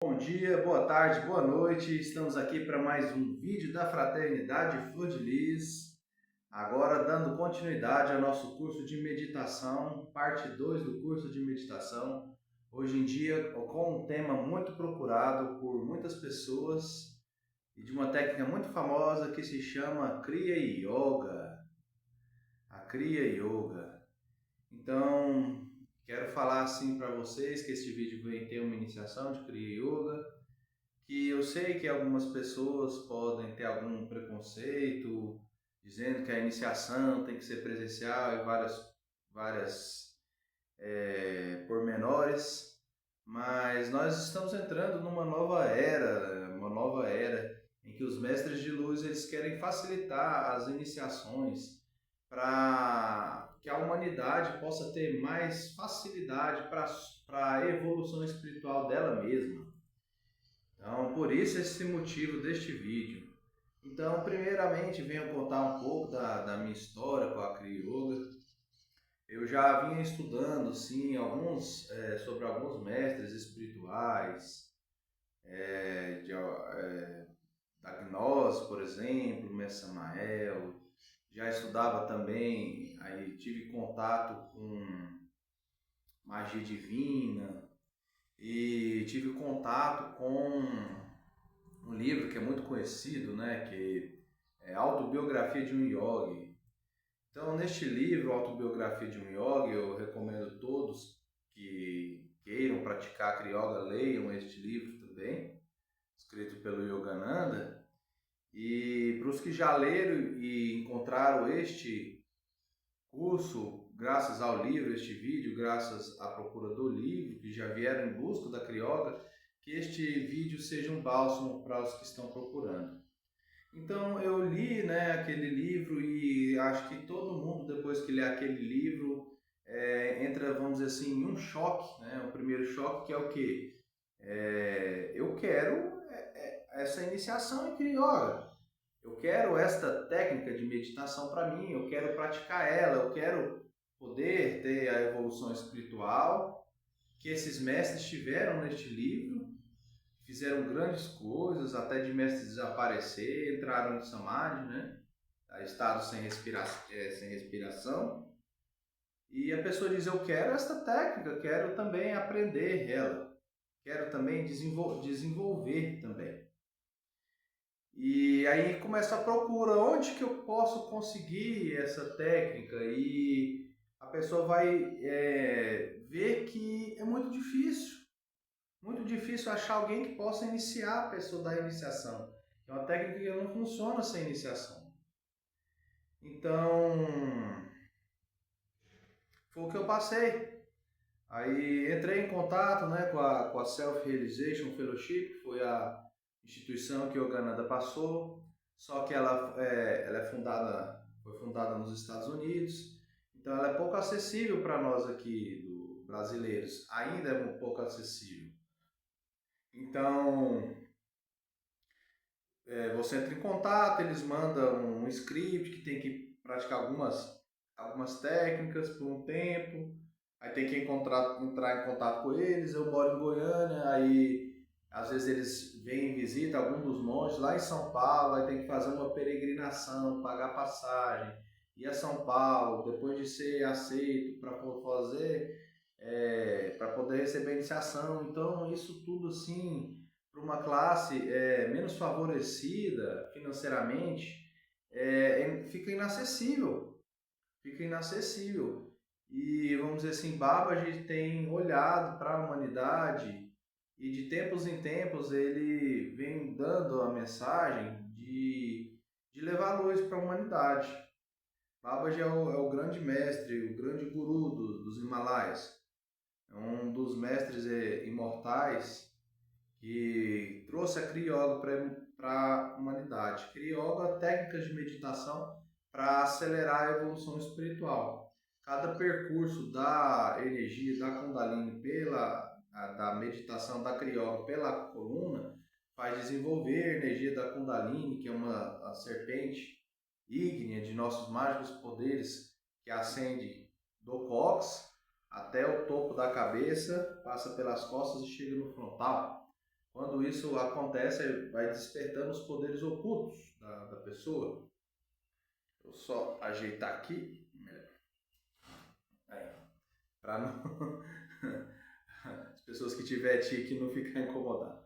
Bom dia, boa tarde, boa noite. Estamos aqui para mais um vídeo da Fraternidade Flor de Lis. Agora dando continuidade ao nosso curso de meditação, parte 2 do curso de meditação. Hoje em dia com um tema muito procurado por muitas pessoas e de uma técnica muito famosa que se chama Kriya Yoga. A Kriya Yoga. Então, quero falar assim para vocês que este vídeo vem ter uma iniciação de Kriya Yoga, que eu sei que algumas pessoas podem ter algum preconceito, dizendo que a iniciação tem que ser presencial e várias pormenores, mas nós estamos entrando numa uma nova era em que os mestres de luz eles querem facilitar as iniciações para que a humanidade possa ter mais facilidade para a evolução espiritual dela mesma. Então, por isso esse motivo deste vídeo. Então, primeiramente, venho contar um pouco da minha história com a Kriya Yoga. Eu já vinha estudando, sim, sobre alguns mestres espirituais, da Gnose, por exemplo, Mestre Samael. Já estudava também, aí tive contato com magia divina e tive contato com um livro que é muito conhecido, né, que é Autobiografia de um Yogi. Então, neste livro, Autobiografia de um Yogi, eu recomendo todos que queiram praticar Kriya Yoga, leiam este livro também, escrito pelo Yogananda. E para os que já leram e encontraram este curso, graças ao livro, este vídeo, graças à procura do livro, que já vieram em busca da Kriya Yoga, que este vídeo seja um bálsamo para os que estão procurando. Então eu li, né, aquele livro e acho que todo mundo depois que lê aquele livro entra, vamos dizer assim, em um choque, né? O primeiro choque que é o quê? Eu quero essa iniciação em Kriya Yoga. Eu quero esta técnica de meditação para mim, eu quero praticar ela, eu quero poder ter a evolução espiritual que esses mestres tiveram neste livro, fizeram grandes coisas, até de mestres desaparecer, entraram em samadhi, né? Estado sem respiração. E a pessoa diz, eu quero esta técnica, quero também aprender ela, quero também desenvolver também. E aí começa a procura, onde que eu posso conseguir essa técnica? E a pessoa vai ver que é muito difícil achar alguém que possa iniciar a pessoa da iniciação. É uma técnica que não funciona sem iniciação. Então, foi o que eu passei. Aí entrei em contato, né, com a Self-Realization Fellowship, que foi a instituição que o Yogananda passou, só que ela foi fundada nos Estados Unidos, então ela é pouco acessível para nós aqui, brasileiros, ainda é um pouco acessível. Então, você entra em contato, eles mandam um script que tem que praticar algumas técnicas por um tempo, aí tem que entrar em contato com eles. Eu moro em Goiânia, aí às vezes eles vêm e visitam algum dos monges lá em São Paulo, aí tem que fazer uma peregrinação, pagar passagem, ir a São Paulo, depois de ser aceito para para poder receber a iniciação. Então isso tudo assim para uma classe menos favorecida financeiramente, fica inacessível. Fica inacessível. E vamos dizer assim, Babaji tem olhado para a humanidade e de tempos em tempos ele vem dando a mensagem de levar luz para a humanidade. Babaji é o grande mestre, o grande guru dos Himalaias. É um dos mestres imortais que trouxe a Kriya Yoga para a humanidade. Kriya Yoga, técnicas de meditação para acelerar a evolução espiritual. Cada percurso da energia da Kundalini da meditação da Kriya Yoga pela coluna faz desenvolver a energia da Kundalini, que é a serpente ígnea de nossos mágicos poderes que ascende do cóccix até o topo da cabeça, passa pelas costas e chega no frontal. Quando isso acontece, vai despertando os poderes ocultos da pessoa. Vou só ajeitar aqui, para não as pessoas que tiver tique não ficar incomodadas.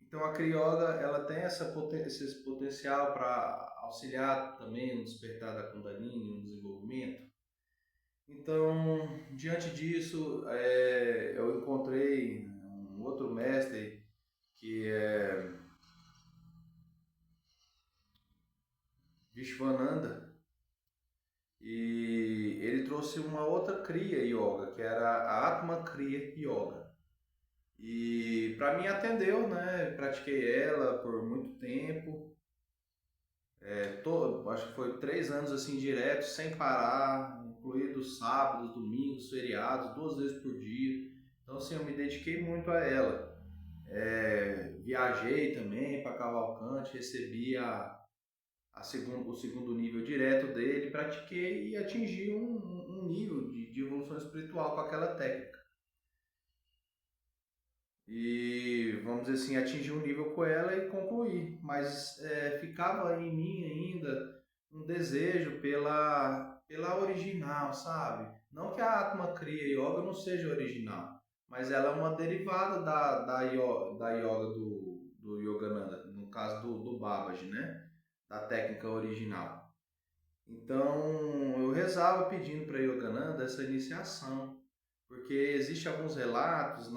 Então a Kriyoga ela tem esse potencial para auxiliar também no despertar da Kundalini, no desenvolvimento. Então, diante disso, eu encontrei um outro mestre que é Vishwananda, e ele trouxe uma outra Kriya Yoga, que era a Atma Kriya Yoga. E para mim atendeu, né? Pratiquei ela por muito tempo. Acho que foi 3 anos assim direto, sem parar, incluídos sábados, domingos, feriados, 2 vezes por dia. Então assim, eu me dediquei muito a ela. Viajei também para Cavalcante, recebi o segundo nível direto dele, pratiquei e atingi um nível de evolução espiritual com aquela técnica. E, vamos dizer assim, atingi um nível com ela e concluí. Mas ficava em mim ainda um desejo pela original, sabe? Não que a Atma Kriya Yoga não seja original, mas ela é uma derivada da yoga do Yogananda, no caso do Babaji, né? Da técnica original. Então, eu rezava pedindo para Yogananda essa iniciação, porque existem alguns relatos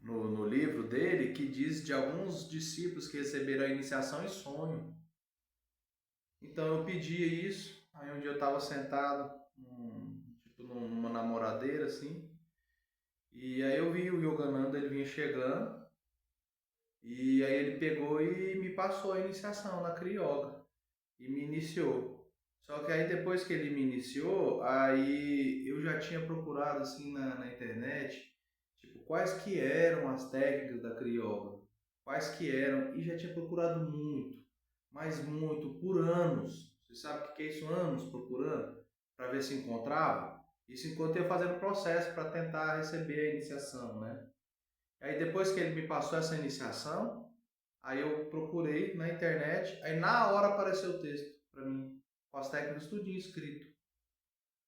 no livro dele que diz de alguns discípulos que receberam a iniciação em sonho. Então eu pedia isso, aí um dia eu estava sentado numa namoradeira assim, e aí eu vi o Yogananda, ele vinha chegando, e aí ele pegou e me passou a iniciação na Kriya Yoga, e me iniciou. Só que aí depois que ele me iniciou, aí eu já tinha procurado assim na internet, tipo, quais que eram as técnicas da Kriya Yoga, quais que eram, e já tinha procurado muito, mas muito, por anos. Você sabe o que é isso? Anos procurando, para ver se encontrava. Isso enquanto eu ia fazendo o processo para tentar receber a iniciação, né? Aí depois que ele me passou essa iniciação, aí eu procurei na internet, aí na hora apareceu o texto para mim, com as técnicas tudinho escrito.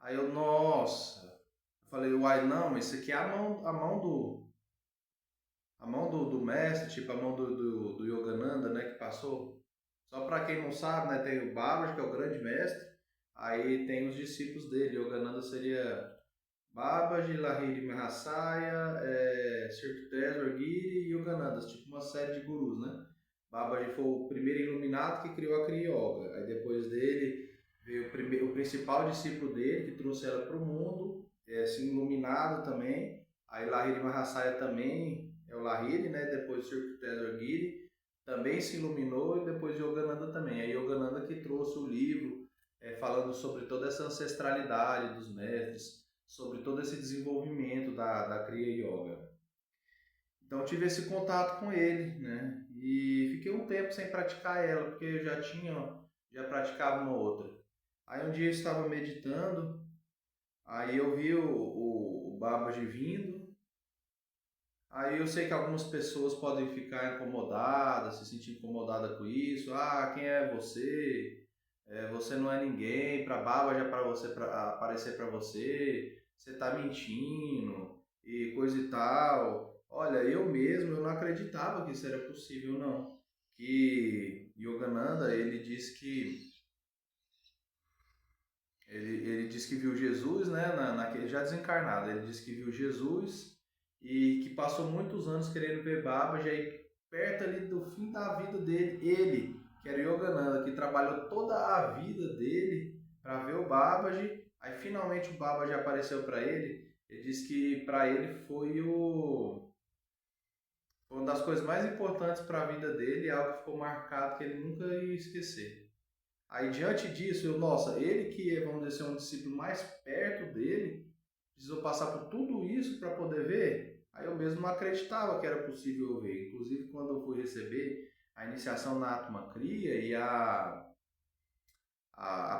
Aí eu, nossa, eu falei, uai, não, mas isso aqui é a mão do mestre, tipo a mão do Yogananda, né, que passou. Só para quem não sabe, né, tem o Babaji, que é o grande mestre, aí tem os discípulos dele. Yogananda seria Babaji, Lahiri Mahasaya, Sirteswar Giri e Yogananda, tipo uma série de gurus, né? Babaji foi o primeiro iluminado que criou a Kriya Yoga. Aí depois dele veio o principal discípulo dele, que trouxe ela para o mundo, assim, iluminado também. Aí Lahiri Mahasaya também é o Lahiri, né? Depois Sirteswar Giri também se iluminou, e depois Yogananda também. Aí Yogananda que trouxe o livro falando sobre toda essa ancestralidade dos mestres, sobre todo esse desenvolvimento da Kriya Yoga. Então tive esse contato com ele, né? E fiquei um tempo sem praticar ela, porque eu já praticava uma outra. Aí um dia eu estava meditando, aí eu vi o Babaji vindo. Aí eu sei que algumas pessoas podem ficar incomodadas, se sentir incomodada com isso. Ah, quem é você? Você não é ninguém, para Babaji é para você aparecer para você. Você tá mentindo e coisa e tal. Olha, eu mesmo eu não acreditava que isso era possível, não. Que Yogananda, ele diz que viu Jesus, né, naquele já desencarnado. Ele diz que viu Jesus e que passou muitos anos querendo ver Babaji, aí perto ali do fim da vida dele, ele, que era Yogananda, que trabalhou toda a vida dele para ver o Babaji, aí finalmente o Babaji apareceu para ele. Ele diz que para ele foi uma das coisas mais importantes para a vida dele, algo que ficou marcado que ele nunca ia esquecer. Aí, diante disso, nossa, ele que é, vamos dizer, um discípulo mais perto dele, precisou passar por tudo isso para poder ver? Aí eu mesmo não acreditava que era possível eu ver. Inclusive, quando eu fui receber a iniciação na Atma Kriya, e a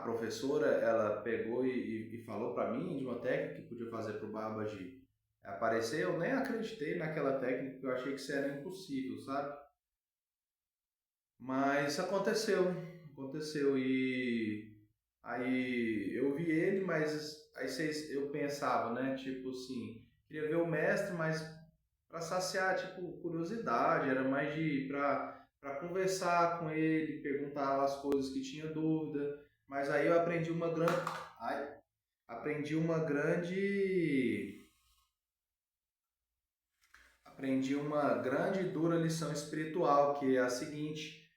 professora, ela pegou e falou para mim de uma técnica que podia fazer para o Babaji aparecer, eu nem acreditei naquela técnica, porque eu achei que isso era impossível, sabe? Mas aconteceu e aí eu vi ele, mas aí eu pensava, né? Tipo assim, queria ver o mestre, mas para saciar, tipo, curiosidade, era mais de para conversar com ele, perguntar as coisas que tinha dúvida. Mas aí eu ai, aprendi uma grande e dura lição espiritual, que é a seguinte: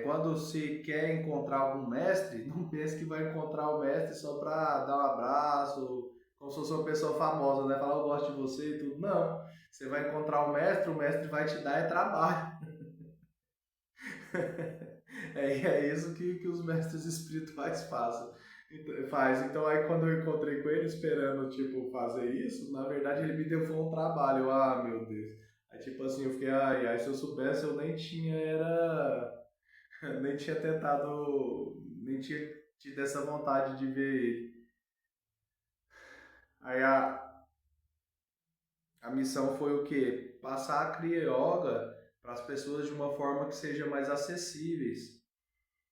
quando se quer encontrar algum mestre, não pense que vai encontrar o mestre só para dar um abraço, como se fosse uma pessoa famosa, né? Falar eu gosto de você e tudo. Não. Você vai encontrar o mestre vai te dar trabalho. É isso que os mestres espirituais faz. Então aí quando eu encontrei com ele esperando, tipo, fazer isso, na verdade ele me deu foi um trabalho. Ah, meu Deus. Aí tipo assim, eu fiquei, ai, se eu soubesse eu nem tinha nem tinha tentado, nem tinha tido essa vontade de ver ele. Aí a missão foi o quê? Passar a Kriya Yoga para as pessoas de uma forma que seja mais acessíveis.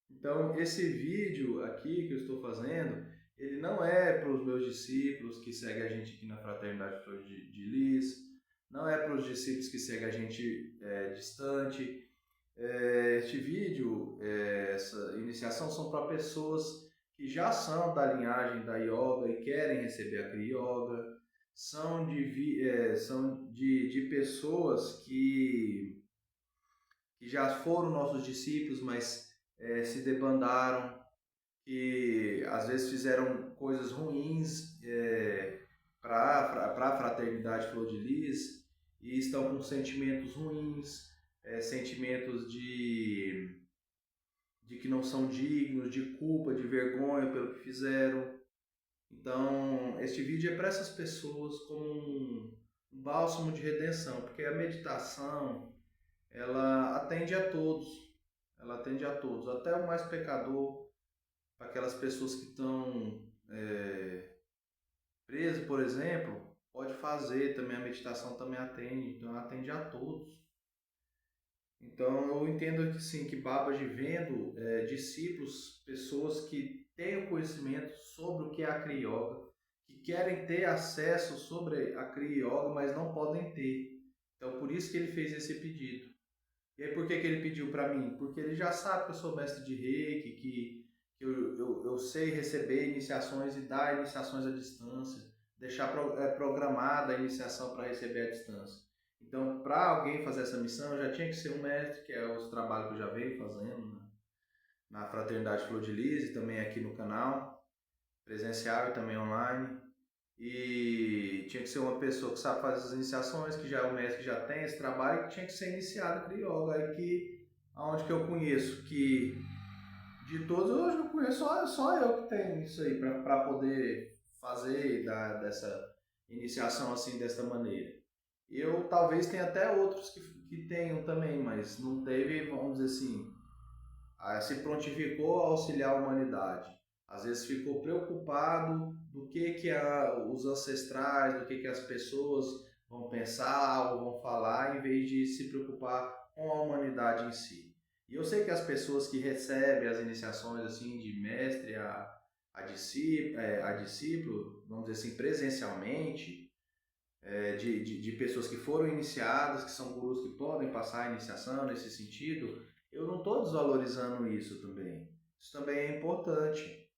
Então, esse vídeo aqui que eu estou fazendo, ele não é para os meus discípulos que seguem a gente aqui na Fraternidade Flor de Lis, não é para os discípulos que seguem a gente distante. Este vídeo, essa iniciação são para pessoas que já são da linhagem da Yoga e querem receber a Kriya Yoga, são de pessoas que já foram nossos discípulos, mas se debandaram, que às vezes fizeram coisas ruins para a fraternidade Flor de Lis e estão com sentimentos ruins, sentimentos de que não são dignos, de culpa, de vergonha pelo que fizeram. Então, este vídeo é para essas pessoas como um bálsamo de redenção, porque a meditação ela atende a todos, até o mais pecador, para aquelas pessoas que estão presas, por exemplo, pode fazer também, a meditação também atende, então atende a todos. Então eu entendo que sim, que Baba de vendo discípulos, pessoas que têm o conhecimento sobre o que é a Kriya Yoga, que querem ter acesso sobre a Kriya Yoga, mas não podem ter. Então por isso que ele fez esse pedido. E aí por que ele pediu para mim? Porque ele já sabe que eu sou mestre de Reiki, que eu sei receber iniciações e dar iniciações à distância, deixar programada a iniciação para receber à distância. Então, para alguém fazer essa missão, já tinha que ser um mestre, que é os trabalhos que eu já venho fazendo, né? Na Fraternidade Flor de Lis, também aqui no canal, presencial e também online. E tinha que ser uma pessoa que sabe fazer as iniciações, que já é um mestre que já tem esse trabalho, e que tinha que ser iniciado Kriya Yoga. Aí que, aonde que eu conheço que de todos, hoje eu conheço só eu que tenho isso aí para poder fazer dessa iniciação assim, dessa maneira. Eu talvez tenha até outros que tenham também, mas não teve, vamos dizer assim, se prontificou a auxiliar a humanidade. Às vezes ficou preocupado do que os ancestrais, do que as pessoas vão pensar ou vão falar, em vez de se preocupar com a humanidade em si. E eu sei que as pessoas que recebem as iniciações assim de mestre a discípulo, vamos dizer assim, presencialmente, de pessoas que foram iniciadas, que são gurus que podem passar a iniciação nesse sentido, eu não estou desvalorizando isso também. Isso também é importante.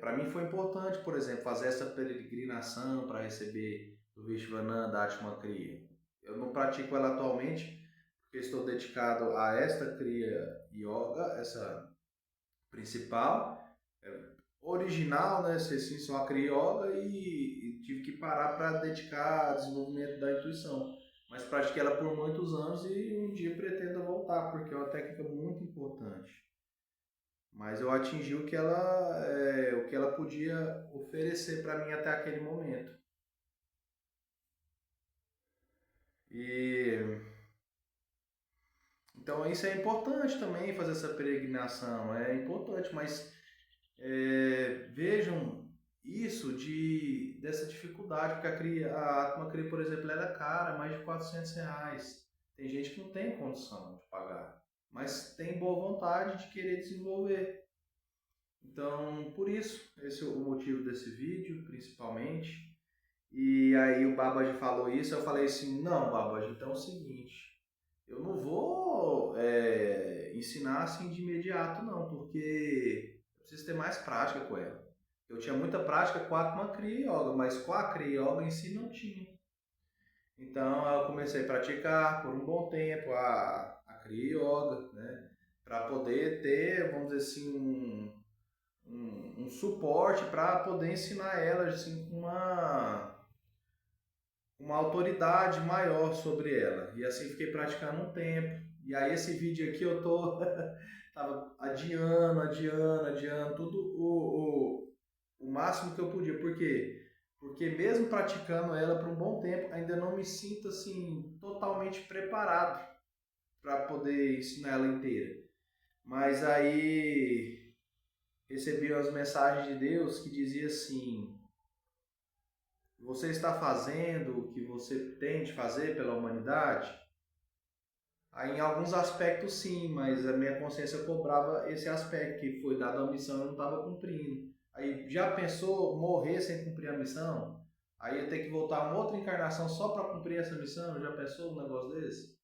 Para mim foi importante, por exemplo, fazer essa peregrinação para receber o Vishwananda Atma Kriya. Eu não pratico ela atualmente, porque estou dedicado a esta Kriya Yoga, essa principal, original, né? Ser sim só a Kriya Yoga e tive que parar para dedicar ao desenvolvimento da intuição. Mas pratiquei ela por muitos anos e um dia pretendo voltar, porque é uma técnica muito importante. Mas eu atingi o que ela podia oferecer para mim até aquele momento. E então isso é importante também, fazer essa peregrinação, é importante, mas vejam isso dessa dificuldade, porque a Atma Kriya, por exemplo, ela é cara, mais de R$ 400. Tem gente que não tem condição de pagar, mas tem boa vontade de querer desenvolver. Então, por isso, esse é o motivo desse vídeo, principalmente. E aí o Babaji falou isso, eu falei assim, não, Babaji, então é o seguinte, eu não vou ensinar assim de imediato não, porque eu preciso ter mais prática com ela. Eu tinha muita prática com a Atma Kriya Yoga, mas com a Kriya Yoga em si não tinha. Então eu comecei a praticar por um bom tempo a Kriya Yoga, né, para poder ter, vamos dizer assim, um suporte para poder ensinar ela assim, com uma autoridade maior sobre ela. E assim fiquei praticando um tempo. E aí esse vídeo aqui eu tô tava adiando tudo o máximo que eu podia. Por quê? Porque mesmo praticando ela por um bom tempo, ainda não me sinto assim totalmente preparado para poder ensinar ela inteira. Mas aí recebi umas mensagens de Deus que dizia assim: você está fazendo o que você tem de fazer pela humanidade? Aí, em alguns aspectos sim, mas a minha consciência cobrava esse aspecto, que foi dado a missão e eu não estava cumprindo. Aí, já pensou morrer sem cumprir a missão? Aí eu ter que voltar uma outra encarnação só para cumprir essa missão? Já pensou um negócio desse?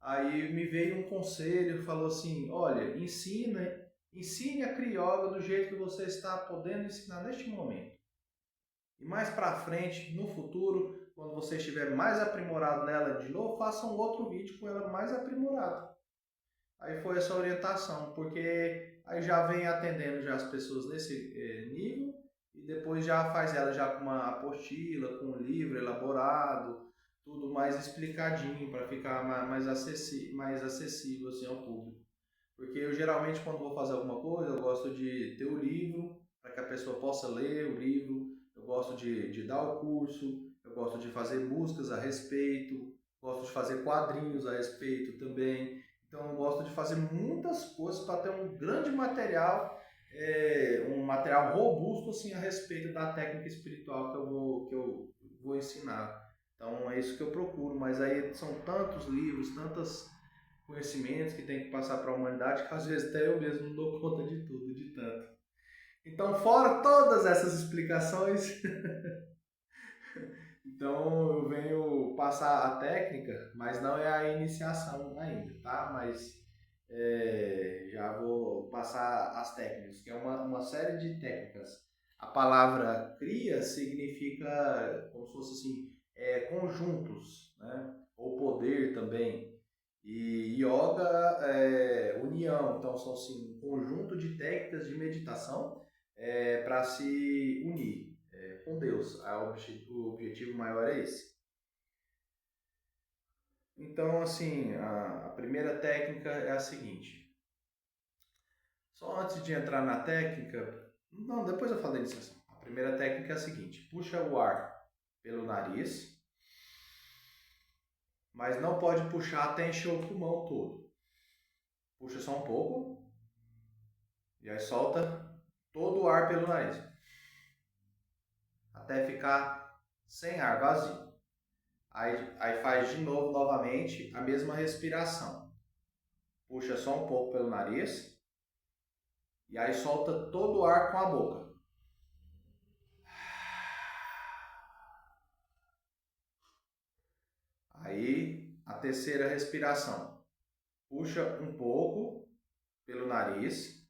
Aí me veio um conselho, falou assim, olha, ensine a Kriya Yoga do jeito que você está podendo ensinar neste momento. E mais para frente, no futuro, quando você estiver mais aprimorado nela de novo, faça um outro vídeo com ela mais aprimorada. Aí foi essa orientação, porque aí já vem atendendo já as pessoas nesse nível e depois já faz ela já com uma apostila, com um livro elaborado, tudo mais explicadinho para ficar mais acessível assim, ao público. Porque eu geralmente quando vou fazer alguma coisa, eu gosto de ter o livro para que a pessoa possa ler o livro, eu gosto de dar o curso, eu gosto de fazer músicas a respeito, gosto de fazer quadrinhos a respeito também. Então eu gosto de fazer muitas coisas para ter um grande material, um material robusto assim a respeito da técnica espiritual que eu vou ensinar. Então é isso que eu procuro, mas aí são tantos livros, tantos conhecimentos que tem que passar para a humanidade que às vezes até eu mesmo não dou conta de tudo, de tanto. Então, fora todas essas explicações, então eu venho passar a técnica, mas não é a iniciação ainda, tá? Mas já vou passar as técnicas, que é uma série de técnicas. A palavra cria significa como se fosse assim, conjuntos, né? Ou poder também. E yoga é união, então são assim, um conjunto de técnicas de meditação para se unir com Deus. O objetivo maior é esse. Então, assim, a primeira técnica é a seguinte. Só antes de entrar na técnica, não, depois eu falei disso. A primeira técnica é a seguinte: puxa o ar pelo nariz, mas não pode puxar até encher o pulmão todo. Puxa só um pouco e aí solta todo o ar pelo nariz, até ficar sem ar, vazio. Aí faz de novo, novamente, a mesma respiração. Puxa só um pouco pelo nariz e aí solta todo o ar com a boca. Aí a terceira respiração. Puxa um pouco pelo nariz,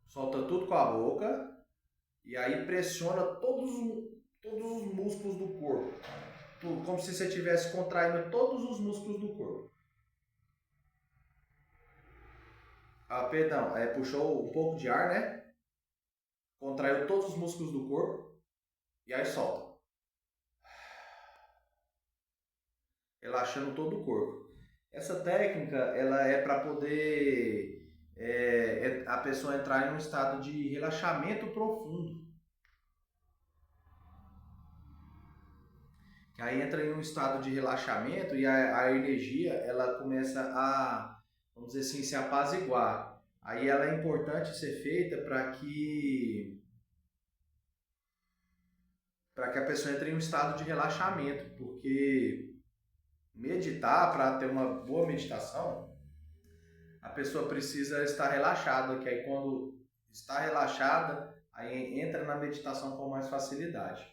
solta tudo com a boca e aí pressiona todos os músculos do corpo. Como se você estivesse contraindo todos os músculos do corpo. Perdão, puxou um pouco de ar, né? Contraiu todos os músculos do corpo e aí solta. Relaxando todo o corpo. Essa técnica ela é para poder a pessoa entrar em um estado de relaxamento profundo. Que aí entra em um estado de relaxamento e a energia ela começa a, vamos dizer assim, se apaziguar. Aí ela é importante ser feita para que para que a pessoa entre em um estado de relaxamento, porque meditar, para ter uma boa meditação, a pessoa precisa estar relaxada, que aí quando está relaxada, aí entra na meditação com mais facilidade.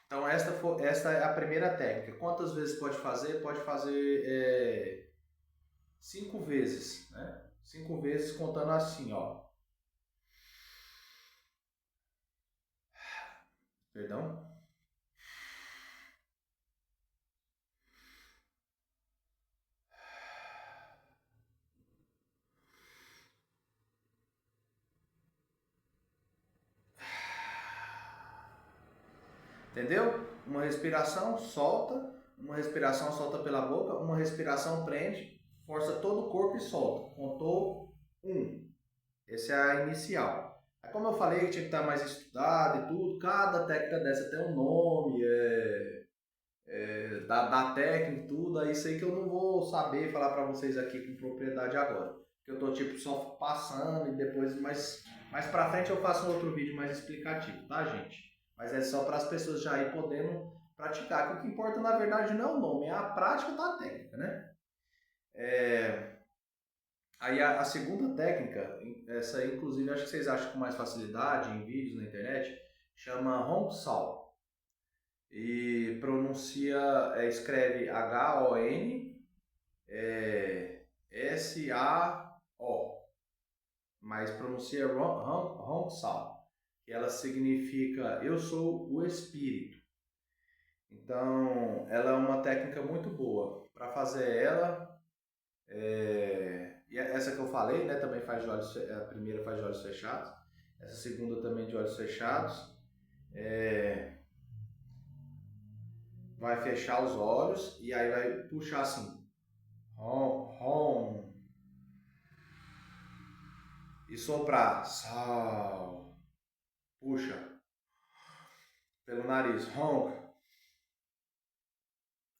Então esta é a primeira técnica. Quantas vezes pode fazer? Pode fazer 5 vezes, né? 5 vezes contando assim, ó. Perdão? Entendeu? Uma respiração, solta. Uma respiração, solta pela boca. Uma respiração, prende. Força todo o corpo e solta. Contou 1. Essa é a inicial. Aí, como eu falei que tinha que estar mais estudado e tudo, cada técnica dessa tem um nome, da técnica e tudo. Aí isso aí que eu não vou saber falar para vocês aqui com propriedade agora. Porque eu tô tipo só passando e depois mais pra frente eu faço um outro vídeo mais explicativo, tá, gente? Mas é só para as pessoas já ir podendo praticar. Que o que importa na verdade não é o nome, é a prática da técnica, né? Aí a segunda técnica, essa aí, inclusive acho que vocês acham com mais facilidade em vídeos na internet, chama Hong Sao. E escreve H-O-N S-A-O, mas pronuncia Hong Sao, que ela significa eu sou o espírito. Então, ela é uma técnica muito boa. Para fazer ela, e essa que eu falei, né, também faz de olhos, a primeira faz de olhos fechados, essa segunda também de olhos fechados. Vai fechar os olhos e aí vai puxar assim, hom, e soprar, sal, puxa pelo nariz, hom,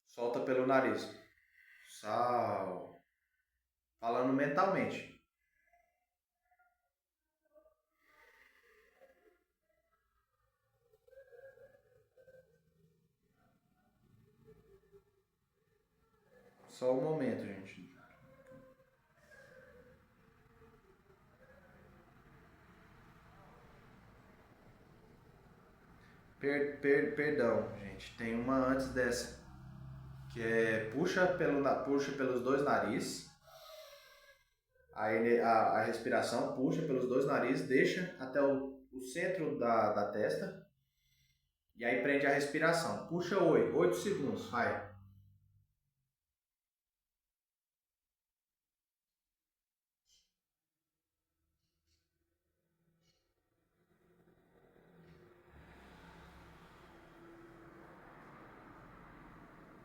solta pelo nariz, sal, falando mentalmente. Só um momento, gente. Perdão, gente. Tem uma antes dessa. Que é puxa pelos dois narizes. Aí a respiração puxa pelos dois narizes, deixa até o centro da testa. E aí prende a respiração. Puxa 8 segundos, vai.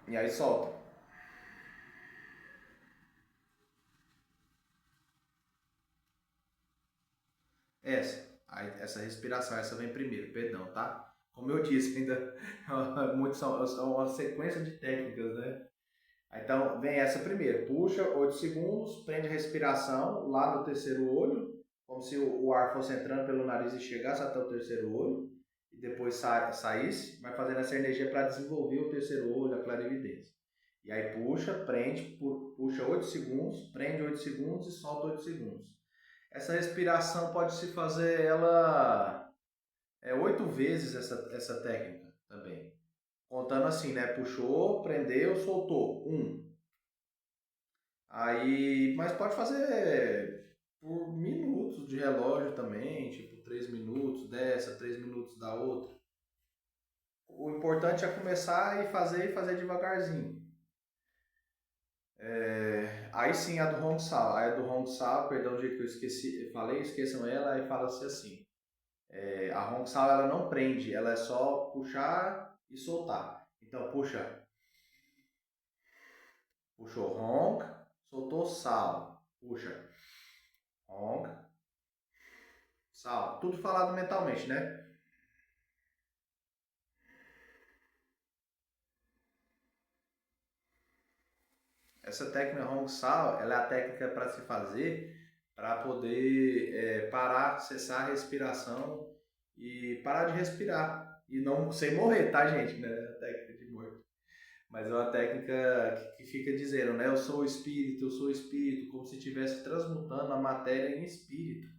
E aí solta. Essa respiração, essa vem primeiro, perdão, tá? Como eu disse, ainda são uma sequência de técnicas, né? Então vem essa primeiro, puxa 8 segundos, prende a respiração lá no terceiro olho, como se o ar fosse entrando pelo nariz e chegasse até o terceiro olho, e depois saísse, vai fazendo essa energia para desenvolver o terceiro olho, a clarividência. E aí puxa, prende, puxa 8 segundos, prende 8 segundos e solta 8 segundos. Essa respiração pode se fazer ela 8 vezes essa técnica também. Contando assim, né? Puxou, prendeu, soltou. 1. Aí, mas pode fazer por minutos de relógio também, tipo 3 minutos dessa, 3 minutos da outra. O importante é começar e fazer devagarzinho. Aí sim a do Hong Sao. Aí a do Hong Sao, perdão o jeito que eu falei, esqueçam ela, aí fala-se assim. A Hong Sao ela não prende, ela é só puxar e soltar. Então puxa, puxou Hong, soltou Sao, puxa Hong, Sao. Tudo falado mentalmente, né? Essa técnica Hong Sao, ela é a técnica para se fazer para poder parar, cessar a respiração e parar de respirar. E não sem morrer, tá, gente? Né? A técnica de morte. Mas é uma técnica que fica dizendo, né? Eu sou o espírito, como se estivesse transmutando a matéria em espírito.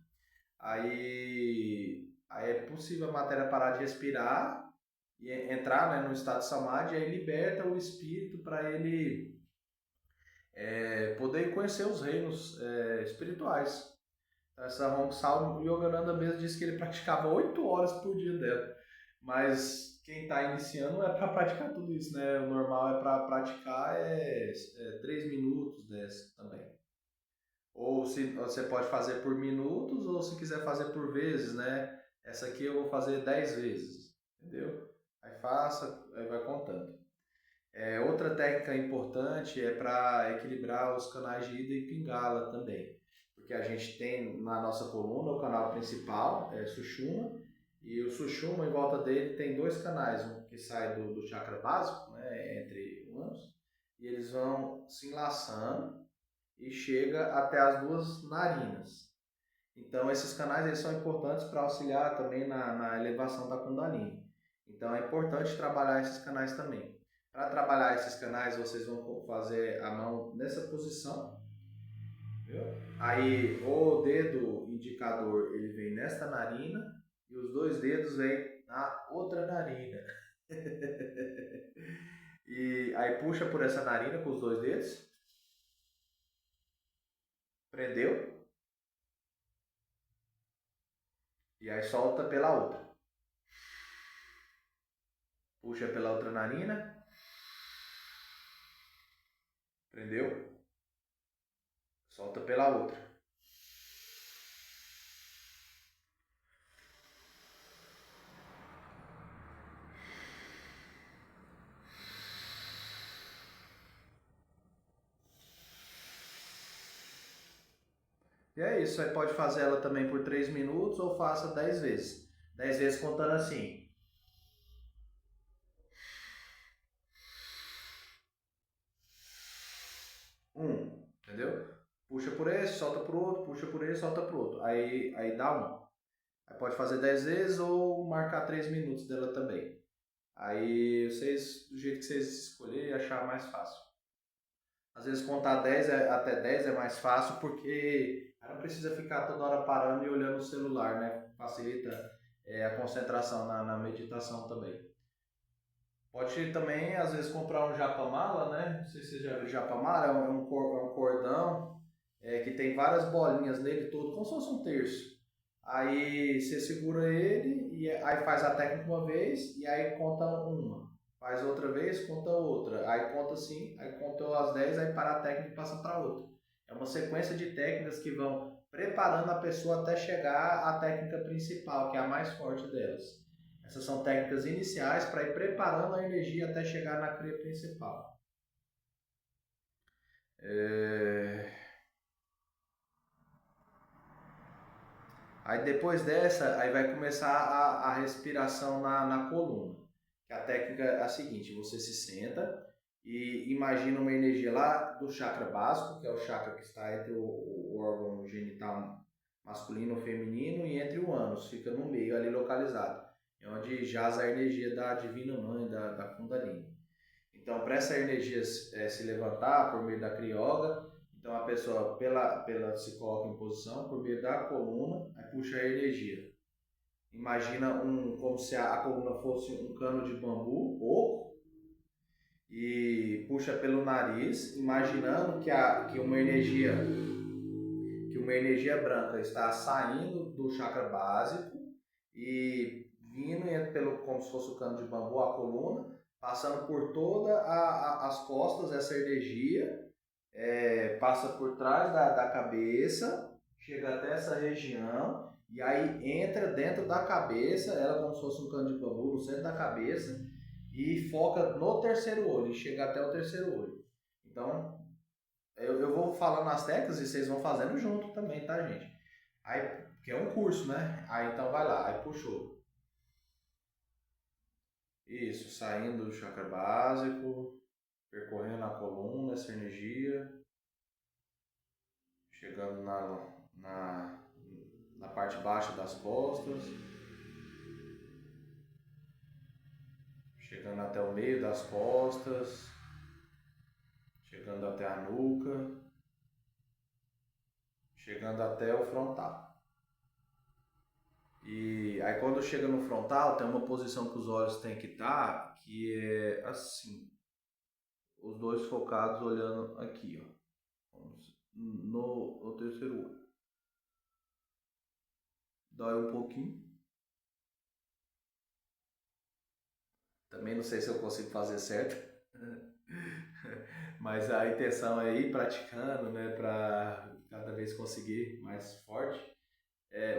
Aí é possível a matéria parar de respirar e entrar, né, no estado de samadhi, e aí liberta o espírito para ele poder conhecer os reinos espirituais. Essa Hong Sal Yogananda mesmo disse que ele praticava 8 horas por dia dela. Mas quem está iniciando não é para praticar tudo isso, né? O normal é para praticar 3 minutos dessa também. Ou se você pode fazer por minutos, ou se quiser fazer por vezes, né? Essa aqui eu vou fazer 10 vezes, entendeu? Aí faça, aí vai contando. Outra técnica importante é para equilibrar os canais de ida e pingala também. Porque a gente tem na nossa coluna o canal principal, Sushumna, e o Sushumna em volta dele tem dois canais, um que sai do chakra básico, né, entre os ânus, e eles vão se enlaçando e chega até as duas narinas. Então esses canais eles são importantes para auxiliar também na elevação da Kundalini. Então é importante trabalhar esses canais também. Para trabalhar esses canais vocês vão fazer a mão nessa posição, viu? Aí o dedo indicador ele vem nesta narina e os dois dedos vêm na outra narina. E aí puxa por essa narina com os dois dedos, prendeu, e aí solta pela outra. Puxa pela outra narina, prendeu, solta pela outra. E é isso, você pode fazer ela também por 3 minutos ou faça 10 vezes. 10 vezes contando assim. Entendeu? Puxa por esse, solta pro outro, puxa por esse, solta pro outro. Aí dá um. Aí pode fazer 10 vezes ou marcar 3 minutos dela também. Aí vocês, do jeito que vocês escolherem, achar mais fácil. Às vezes contar 10 até 10 é mais fácil porque não precisa ficar toda hora parando e olhando o celular, né? Facilita a concentração na meditação também. Pode também, às vezes, comprar um japamala, né? Não sei se você já viu japamala, é um cordão que tem várias bolinhas nele todo, como se fosse um terço. Aí você segura ele e aí faz a técnica uma vez e aí conta uma. Faz outra vez, conta outra. Aí conta assim, aí conta as 10, aí para a técnica e passa para outra. É uma sequência de técnicas que vão preparando a pessoa até chegar à técnica principal, que é a mais forte delas. Essas são técnicas iniciais para ir preparando a energia até chegar na cria principal. Aí depois dessa, aí vai começar a respiração na coluna. Que a técnica é a seguinte, você se senta e imagina uma energia lá do chakra básico, que é o chakra que está entre o órgão genital masculino ou feminino e entre o ânus, fica no meio ali localizado. É onde jaz a energia da Divina Mãe, da Kundalini. Então, para essa energia se levantar por meio da Kriya Yoga, então a pessoa se coloca em posição por meio da coluna, aí puxa a energia. Imagina como se a coluna fosse um cano de bambu oco e puxa pelo nariz, imaginando que uma energia branca está saindo do chakra básico e vindo como se fosse o cano de bambu, a coluna, passando por todas as costas, essa energia passa por trás da cabeça, chega até essa região e aí entra dentro da cabeça, ela como se fosse um cano de bambu no centro da cabeça e foca no terceiro olho, e chega até o terceiro olho. Então, eu vou falando as técnicas e vocês vão fazendo junto também, tá, gente? Aí, que é um curso, né? Aí então vai lá, aí puxou. Isso, saindo do chakra básico, percorrendo a coluna, essa energia, chegando na parte baixa das costas, chegando até o meio das costas, chegando até a nuca, chegando até o frontal. E aí quando chega no frontal, tem uma posição que os olhos têm que estar, que é assim, os dois focados olhando aqui, ó, no terceiro olho. Dói um pouquinho. Também não sei se eu consigo fazer certo. Mas a intenção é ir praticando, né, para cada vez conseguir mais forte.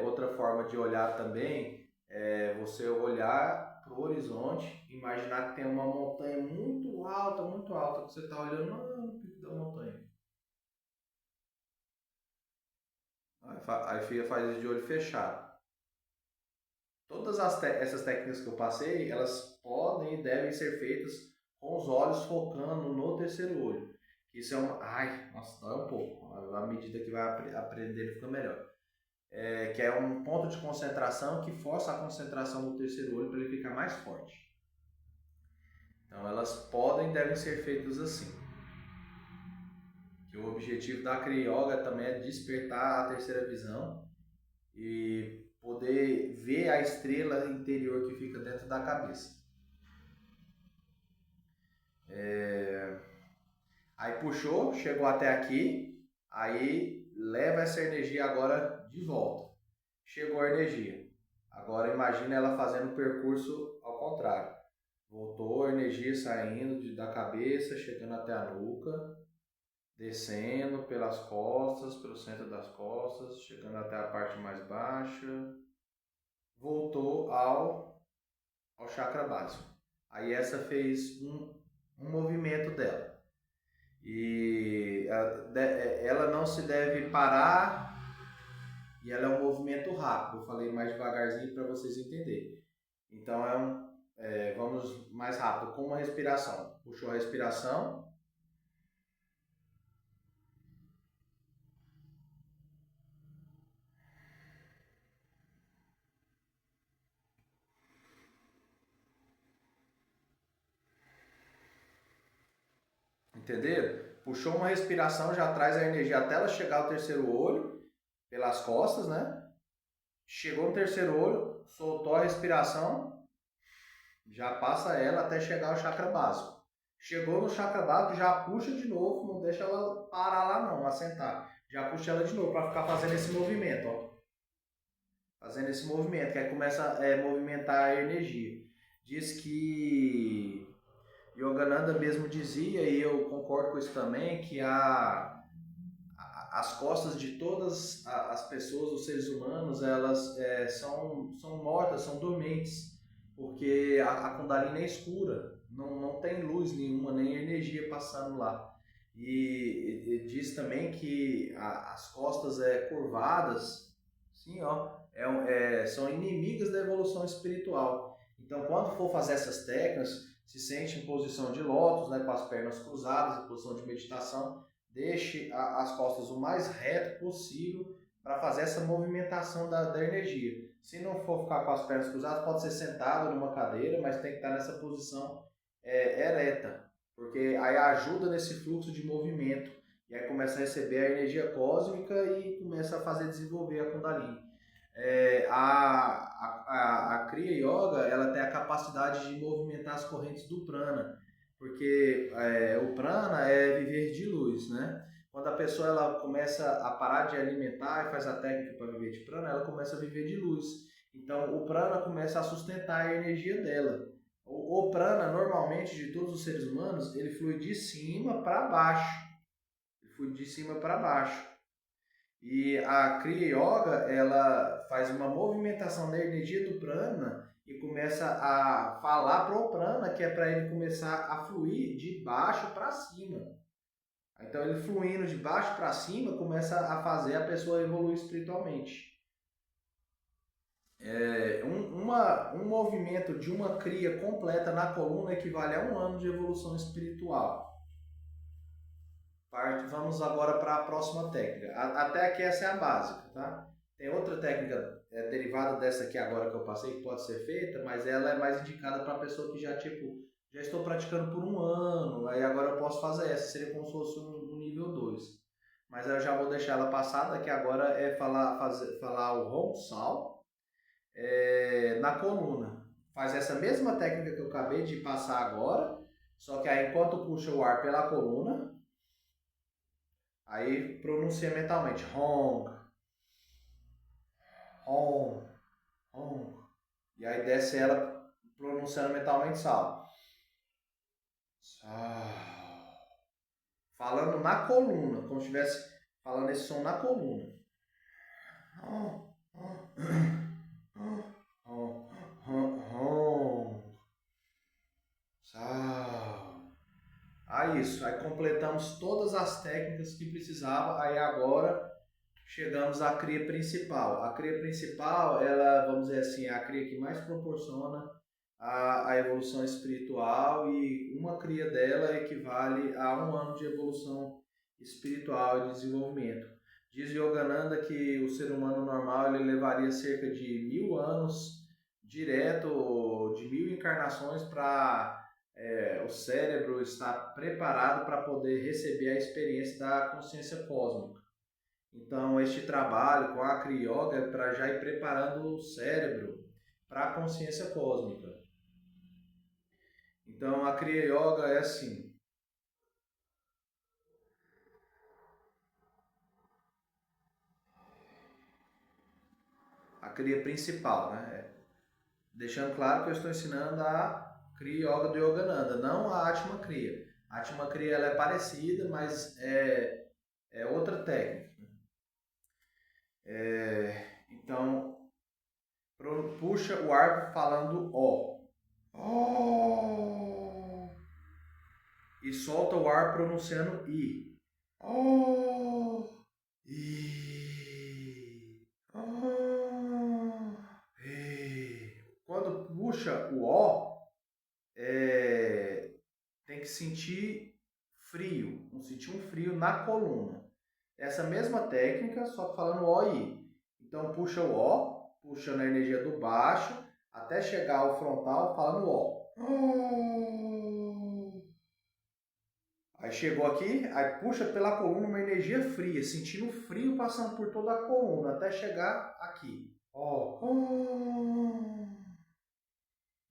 Outra forma de olhar também é você olhar para o horizonte, imaginar que tem uma montanha muito alta, que você está olhando lá no pico da montanha. Aí faz isso de olho fechado. Todas essas técnicas que eu passei, elas podem e devem ser feitas com os olhos focando no terceiro olho. Isso é um... Ai, nossa, dói um pouco. À medida que vai aprender, fica melhor. Que é um ponto de concentração que força a concentração do terceiro olho para ele ficar mais forte. Então elas podem e devem ser feitas assim. Que o objetivo da Kriya Yoga também é despertar a terceira visão e poder ver a estrela interior que fica dentro da cabeça. Aí puxou, chegou até aqui, aí leva essa energia agora de volta. Chegou a energia. Agora imagina ela fazendo o percurso ao contrário. Voltou a energia saindo da cabeça, chegando até a nuca, descendo pelas costas, pelo centro das costas, chegando até a parte mais baixa. Voltou ao chakra básico. Aí essa fez um movimento dela. E ela não se deve parar e ela é um movimento rápido. Eu falei mais devagarzinho para vocês entenderem. Então vamos mais rápido com uma respiração. Puxou a respiração. Entenderam? Puxou uma respiração, já traz a energia até ela chegar ao terceiro olho, pelas costas, né? Chegou no terceiro olho, soltou a respiração, já passa ela até chegar ao chakra básico. Chegou no chakra básico, já puxa de novo, não deixa ela parar lá não, assentar. Já puxa ela de novo para ficar fazendo esse movimento, ó. Fazendo esse movimento, que aí começa a movimentar a energia. Diz que Yogananda mesmo dizia, e eu concordo com isso também, que as costas de todas as pessoas, os seres humanos, elas são mortas, são dormentes, porque a Kundalini é escura, não tem luz nenhuma, nem energia passando lá. E diz também que as costas curvadas, sim, ó, são inimigas da evolução espiritual. Então, quando for fazer essas técnicas, se sente em posição de lótus, né, com as pernas cruzadas, em posição de meditação, deixe as costas o mais reto possível para fazer essa movimentação da energia. Se não for ficar com as pernas cruzadas, pode ser sentado numa cadeira, mas tem que estar nessa posição ereta, porque aí ajuda nesse fluxo de movimento, e aí começa a receber a energia cósmica e começa a fazer desenvolver a Kundalini. A Kriya Yoga, ela tem a capacidade de movimentar as correntes do prana, porque o prana é viver de luz, né? Quando a pessoa ela começa a parar de alimentar e faz a técnica para viver de prana, ela começa a viver de luz. Então o prana começa a sustentar a energia dela. O prana, normalmente, de todos os seres humanos, ele flui de cima para baixo. Ele flui de cima para baixo. E a Kriya Yoga, ela faz uma movimentação da energia do prana e começa a falar para o prana que é para ele começar a fluir de baixo para cima. Então ele fluindo de baixo para cima começa a fazer a pessoa evoluir espiritualmente. Um movimento de uma Kriya completa na coluna equivale a 1 ano de evolução espiritual. Vamos agora para a próxima técnica. Até aqui essa é a básica, tá? Tem outra técnica derivada dessa aqui agora que eu passei que pode ser feita, mas ela é mais indicada para a pessoa que já, tipo, já estou praticando por um ano, aí agora eu posso fazer essa, seria como se fosse um nível 2. Mas eu já vou deixar ela passada, que agora é falar o Hong na coluna. Faz essa mesma técnica que eu acabei de passar agora, só que aí enquanto puxa o ar pela coluna, aí pronuncia mentalmente Hong, Hong, Hong. E aí desce ela pronunciando mentalmente Sal. Sal. Falando na coluna, como se estivesse falando esse som na coluna. Sal. Aí isso, aí completamos todas as técnicas que precisava, aí agora chegamos à cria principal. A cria principal, ela, vamos dizer assim, é a cria que mais proporciona a evolução espiritual, e uma cria dela equivale a um ano de evolução espiritual e desenvolvimento. Diz Yogananda que o ser humano normal ele levaria cerca de 1000 anos direto, de 1000 encarnações para o cérebro estar preparado para poder receber a experiência da consciência cósmica. Então, este trabalho com a Kriya Yoga é para já ir preparando o cérebro para a consciência cósmica. Então, a Kriya Yoga é assim. A Kriya principal, né? Deixando claro que eu estou ensinando a Kriya Yoga do Yogananda, não a Atma Kriya. A Atma Kriya ela é parecida, mas é outra técnica. Então, puxa o ar falando O. Oh. E solta o ar pronunciando I. Oh. I. Oh. I. Quando puxa o O, tem que sentir frio, sentir um frio na coluna. Essa mesma técnica, só que falando O e I. Então puxa o O, puxa na energia do baixo, até chegar ao frontal falando O. Aí chegou aqui, aí puxa pela coluna uma energia fria, sentindo frio passando por toda a coluna, até chegar aqui.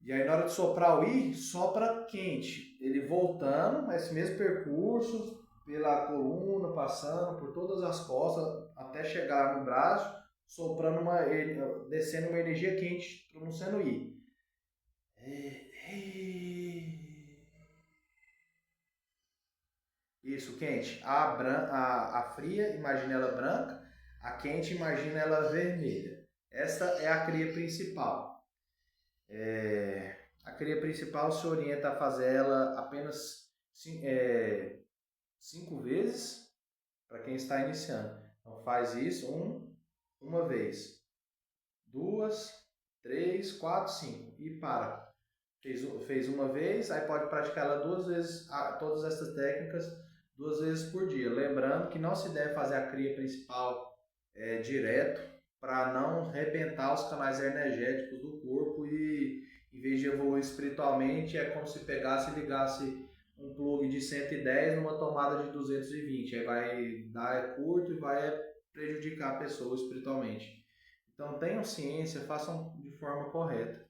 E aí na hora de soprar o I, sopra quente. Ele voltando, esse mesmo percurso, pela coluna, passando por todas as costas, até chegar no braço, soprando descendo uma energia quente, pronunciando I. Isso, quente. A fria, imagina ela branca. A quente, imagina ela vermelha. Essa é a cria principal. A cria principal se orienta a fazer ela apenas 5 vezes para quem está iniciando. Então faz isso uma vez, 2, 3, 4, 5 e para. Fez uma vez, aí pode praticar ela 2 vezes, todas essas técnicas 2 vezes por dia. Lembrando que não se deve fazer a cria principal direto, para não arrebentar os canais energéticos do corpo, e em vez de evoluir espiritualmente, é como se pegasse e ligasse um plug de 110 numa tomada de 220. Aí vai dar curto e vai prejudicar a pessoa espiritualmente. Então tenham ciência, façam de forma correta,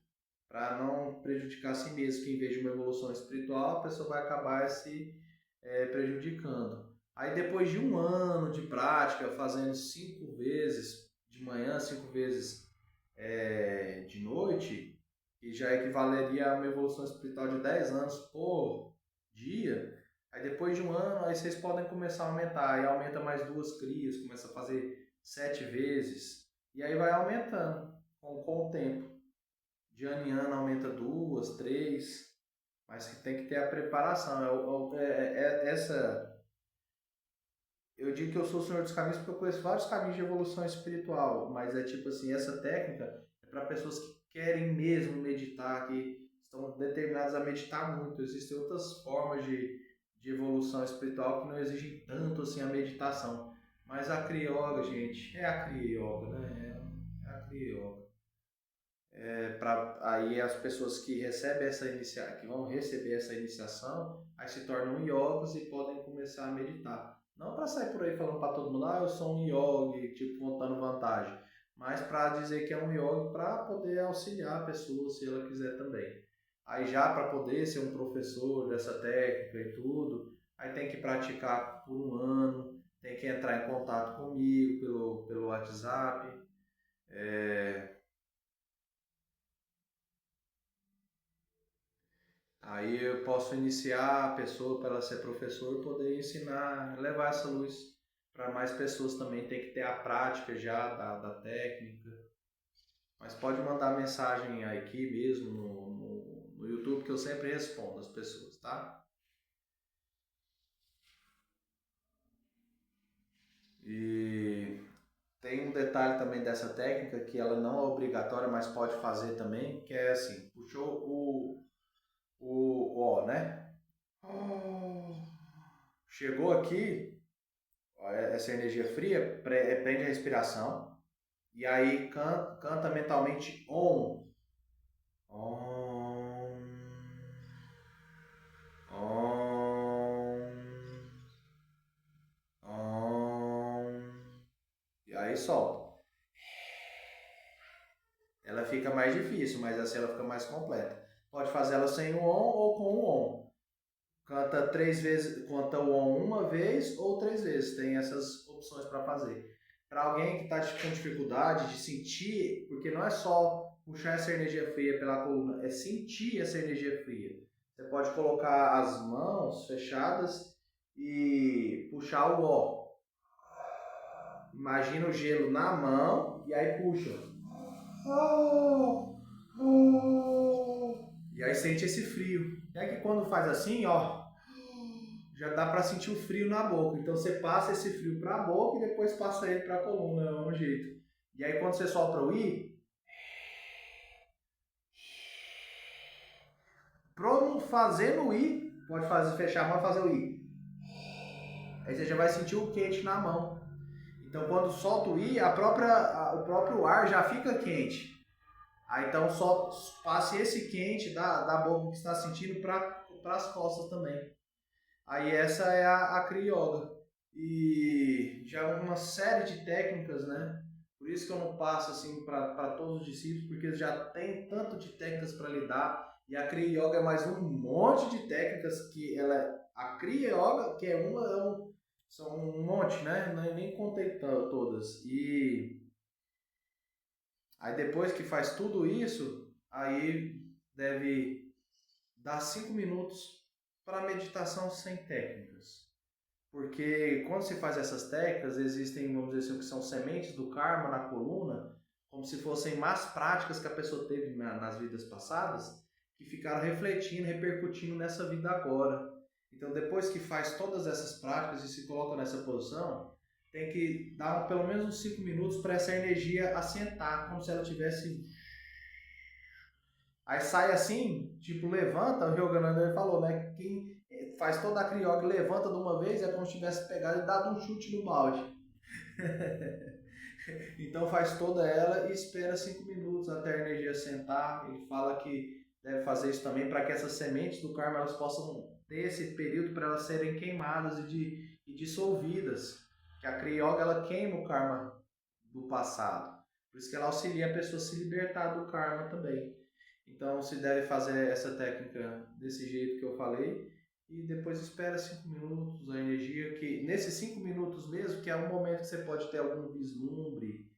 para não prejudicar a si mesmo, que em vez de uma evolução espiritual, a pessoa vai acabar se prejudicando. Aí depois de um ano de prática, fazendo 5 vezes de manhã, 5 vezes de noite, que já equivaleria a uma evolução espiritual de 10 anos por dia, aí depois de um ano, aí vocês podem começar a aumentar, aí aumenta mais 2 crias, começa a fazer 7 vezes, e aí vai aumentando com o tempo. De ano em ano aumenta 2, 3, mas que tem que ter a preparação. Eu digo que eu sou o senhor dos caminhos porque eu conheço vários caminhos de evolução espiritual, mas é tipo assim, essa técnica é para pessoas que querem mesmo meditar, que estão determinadas a meditar muito. Existem outras formas de de evolução espiritual que não exigem tanto assim a meditação. Mas a Kriya Yoga, gente, é a Kriya Yoga, né? É a Kriya Yoga. Aí as pessoas que recebem que vão receber essa iniciação, aí se tornam yogis e podem começar a meditar. Não para sair por aí falando para todo mundo, eu sou um yogi, tipo, contando vantagem, mas para dizer que é um yogi para poder auxiliar a pessoa se ela quiser também. Aí já para poder ser um professor dessa técnica e tudo, aí tem que praticar por um ano, tem que entrar em contato comigo pelo WhatsApp. Aí eu posso iniciar a pessoa para ela ser professor e poder ensinar, levar essa luz para mais pessoas também. Tem que ter a prática já da técnica. Mas pode mandar mensagem aqui mesmo no YouTube que eu sempre respondo as pessoas, tá? E tem um detalhe também dessa técnica que ela não é obrigatória, mas pode fazer também, que é assim, puxou o ó, né? Chegou aqui, essa energia fria, prende a respiração e aí canta mentalmente Om. Om. Om. Om. E aí solta. Ela fica mais difícil, mas assim ela fica mais completa. Pode fazer ela sem o Om ou com o Om. Canta 3 vezes, canta o OM uma vez ou 3 vezes. Tem essas opções para fazer. Para alguém que está com dificuldade de sentir, porque não é só puxar essa energia fria pela coluna, é sentir essa energia fria. Você pode colocar as mãos fechadas e puxar o ó. Imagina o gelo na mão e aí puxa. E aí sente esse frio. É que quando faz assim, ó, já dá para sentir o frio na boca. Então você passa esse frio para a boca e depois passa ele para a coluna, é um jeito. E aí quando você solta o I, fazendo o I, pode fechar a mão e fazer o I. Aí você já vai sentir o quente na mão. Então quando solta o I, o próprio ar já fica quente. Aí então só passe esse quente da boca que está sentindo para as costas também. Aí essa é a Kriya Yoga. E já uma série de técnicas, né? Por isso que eu não passo assim para todos os discípulos, porque já tem tanto de técnicas para lidar. E a Kriya Yoga é mais um monte de técnicas que a Kriya Yoga, que são um monte, né? Nem contei todas. E aí depois que faz tudo isso, aí deve dar 5 minutos para meditação sem técnicas. Porque quando se faz essas técnicas, existem, vamos dizer assim, que são sementes do karma na coluna, como se fossem más práticas que a pessoa teve nas vidas passadas, que ficaram refletindo, repercutindo nessa vida agora. Então, depois que faz todas essas práticas e se coloca nessa posição, tem que dar pelo menos uns 5 minutos para essa energia assentar, como se ela tivesse. Aí sai assim, tipo, levanta, o Yogananda falou, né? Quem faz toda a Kriya Yoga levanta de uma vez é como se tivesse pegado e dado um chute no balde. Então faz toda ela e espera 5 minutos até a energia sentar. Ele fala que deve fazer isso também para que essas sementes do karma elas possam ter esse período para elas serem queimadas e dissolvidas. Que a Kriya Yoga ela queima o karma do passado. Por isso que ela auxilia a pessoa a se libertar do karma também. Então se deve fazer essa técnica desse jeito que eu falei e depois espera 5 minutos a energia, que nesses 5 minutos mesmo, que é um momento que você pode ter algum vislumbre,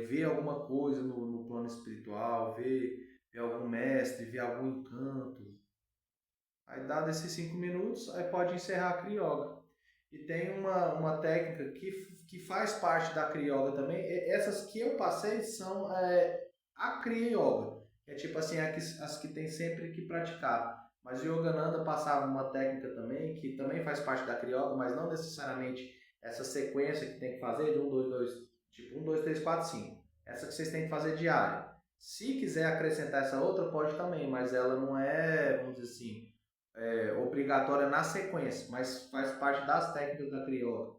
ver alguma coisa no plano espiritual, ver algum mestre, ver algum encanto. Aí dado esses 5 minutos, aí pode encerrar a Kriya Yoga. E tem uma técnica que faz parte da Kriya Yoga também. Essas que eu passei são a Kriya Yoga. É tipo assim, as que tem sempre que praticar. Mas o Yogananda passava uma técnica também, que também faz parte da Kriya Yoga, mas não necessariamente essa sequência que tem que fazer de 1, 2, 2, tipo 1, 2, 3, 4, 5. Essa que vocês têm que fazer diária. Se quiser acrescentar essa outra, pode também, mas ela não é, vamos dizer assim, obrigatória na sequência, mas faz parte das técnicas da crioula,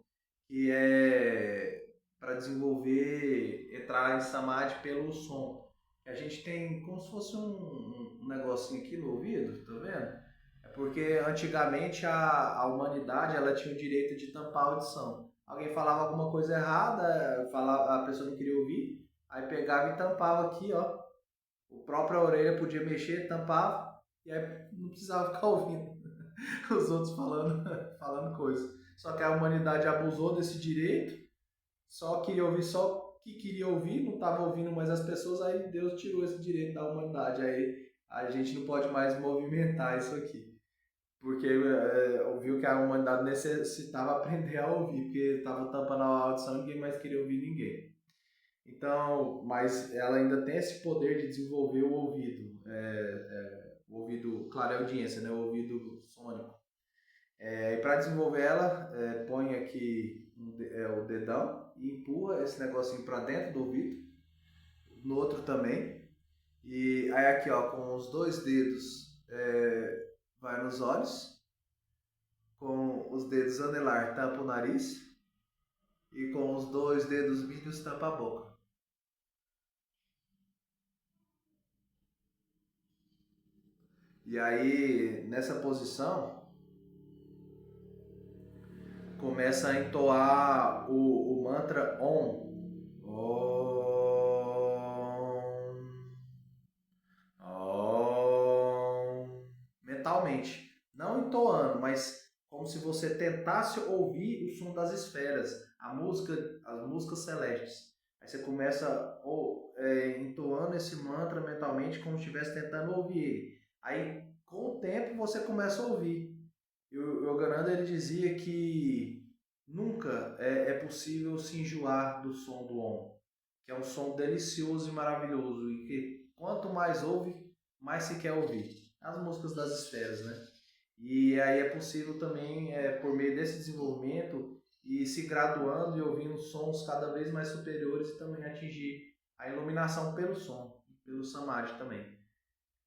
que é para desenvolver, entrar em samadhi pelo som. A gente tem como se fosse um negocinho aqui no ouvido, tá vendo? É porque antigamente a humanidade ela tinha o direito de tampar a audição. Alguém falava alguma coisa errada, falava, a pessoa não queria ouvir, aí pegava e tampava aqui, ó. O próprio orelha podia mexer, tampava, e aí não precisava ficar ouvindo os outros falando, falando coisas. Só que a humanidade abusou desse direito, só queria ouvir só o que queria ouvir, não estava ouvindo mais as pessoas, aí Deus tirou esse direito da humanidade. Aí a gente não pode mais movimentar isso aqui. Porque ouviu que a humanidade necessitava aprender a ouvir, porque estava tampando a audição e ninguém mais queria ouvir ninguém. Então, mas ela ainda tem esse poder de desenvolver o ouvido clareaudiência, né? O ouvido sônico. E para desenvolver ela, põe aqui o dedão e empurra esse negocinho para dentro do ouvido, no outro também. E aí aqui, ó, com os dois dedos vai nos olhos, com os dedos anelar tampa o nariz e com os dois dedos mínimos tampa a boca. E aí, nessa posição, começa a entoar o mantra Om. Om. Om. Mentalmente. Não entoando, mas como se você tentasse ouvir o som das esferas, as músicas celestes. Aí você começa entoando esse mantra mentalmente como se estivesse tentando ouvir ele. Aí, com o tempo, você começa a ouvir. E o Yogananda ele dizia que nunca é possível se enjoar do som do Om, que é um som delicioso e maravilhoso, e que quanto mais ouve, mais se quer ouvir. As músicas das esferas, né? E aí é possível também, por meio desse desenvolvimento, ir se graduando e ouvindo sons cada vez mais superiores e também atingir a iluminação pelo som, pelo samadhi também.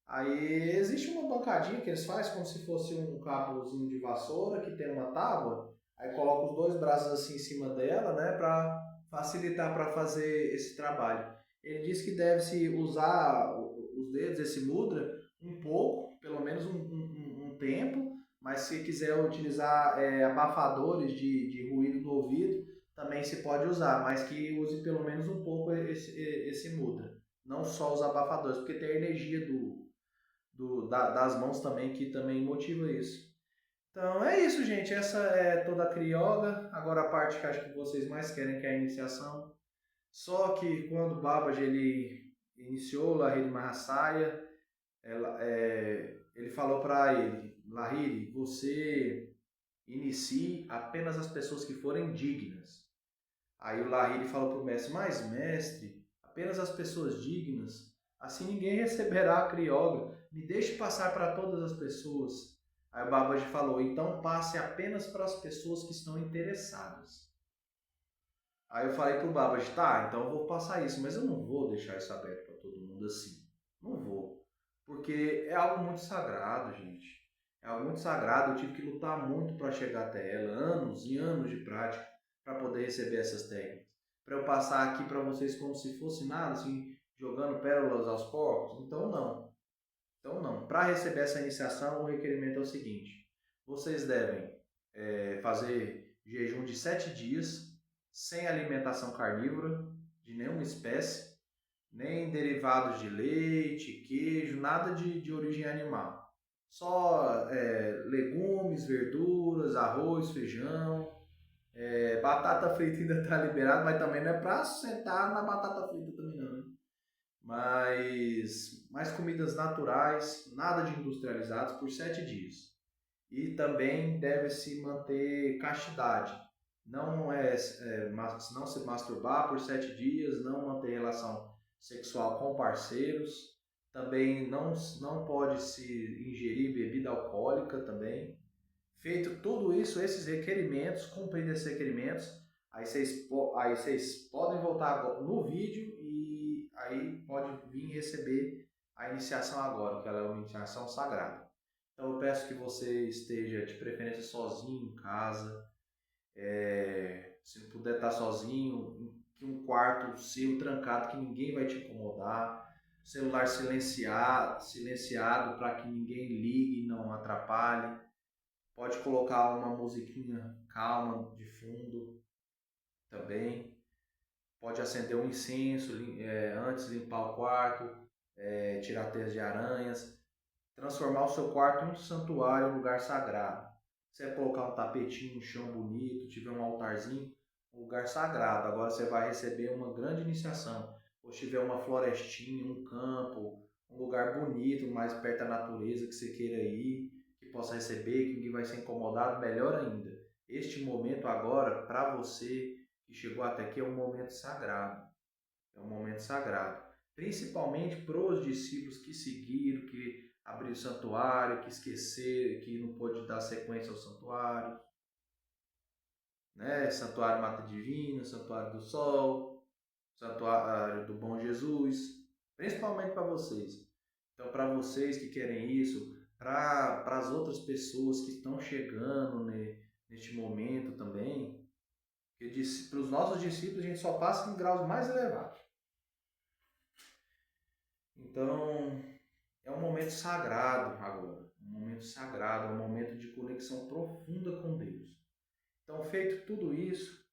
Aí existe uma bancadinha que eles fazem como se fosse um cabozinho de vassoura que tem uma tábua, aí coloca os dois braços assim em cima dela, né, para facilitar para fazer esse trabalho. Ele diz que deve-se usar os dedos, esse mudra, um pouco, pelo menos um tempo, mas se quiser utilizar abafadores de ruído no ouvido, também se pode usar, mas que use pelo menos um pouco esse mudra. Não só os abafadores, porque tem a energia das mãos também, que também motiva isso. Então é isso, gente. Essa é toda a Kriya Yoga. Agora a parte que acho que vocês mais querem, que é a iniciação. Só que quando Babaji ele iniciou Lahiri Mahasaya, ele falou para ele, Lahiri, você inicie apenas as pessoas que forem dignas. Aí o Lahiri falou para o mestre, mas mestre, apenas as pessoas dignas, assim ninguém receberá a Kriya Yoga. Me deixe passar para todas as pessoas. Aí o Babaji falou, então passe apenas para as pessoas que estão interessadas. Aí eu falei pro Babaji, tá, então eu vou passar isso, mas eu não vou deixar isso aberto para todo mundo assim. Não vou. Porque é algo muito sagrado, gente. É algo muito sagrado, eu tive que lutar muito para chegar até ela, anos e anos de prática para poder receber essas técnicas. Para eu passar aqui para vocês como se fosse nada, assim, jogando pérolas aos porcos. Então não. Então não. Para receber essa iniciação, o requerimento é o seguinte. Vocês devem fazer jejum de 7 dias, sem alimentação carnívora, de nenhuma espécie, nem derivados de leite, queijo, nada de origem animal. Só legumes, verduras, arroz, feijão. Batata frita ainda está liberado, mas também não é para sentar na batata frita também não, né? Mas mais comidas naturais, nada de industrializados por 7 dias. E também deve-se manter castidade. Não se masturbar por 7 dias, não manter relação sexual com parceiros. Também não pode se ingerir bebida alcoólica também. Feito tudo isso, esses requerimentos, cumprindo esses requerimentos, aí vocês podem voltar no vídeo e aí pode vir receber a iniciação agora, que ela é uma iniciação sagrada. Então eu peço que você esteja de preferência sozinho em casa. Se não puder estar sozinho, em um quarto seu trancado que ninguém vai te incomodar. Celular silenciado para que ninguém ligue e não atrapalhe. Pode colocar uma musiquinha calma de fundo também. Pode acender um incenso antes de limpar o quarto, tirar teias de aranhas. Transformar o seu quarto em um santuário, um lugar sagrado. Você vai colocar um tapetinho, um chão bonito, tiver um altarzinho, um lugar sagrado. Agora você vai receber uma grande iniciação. Ou se tiver uma florestinha, um campo, um lugar bonito, mais perto da natureza que você queira ir, que possa receber, que ninguém vai ser incomodado, melhor ainda. Este momento agora, para você que chegou até aqui, é um momento sagrado. É um momento sagrado. Principalmente para os discípulos que seguiram, que abriram o santuário, que esqueceram, que não pôde dar sequência ao santuário. Né? Santuário Mata Divina, Santuário do Sol, Santuário do Bom Jesus. Principalmente para vocês. Então, para vocês que querem isso, para as outras pessoas que estão chegando neste momento também, porque para os nossos discípulos a gente só passa em graus mais elevados. Então, é um momento sagrado agora, um momento sagrado, um momento de conexão profunda com Deus. Então, feito tudo isso,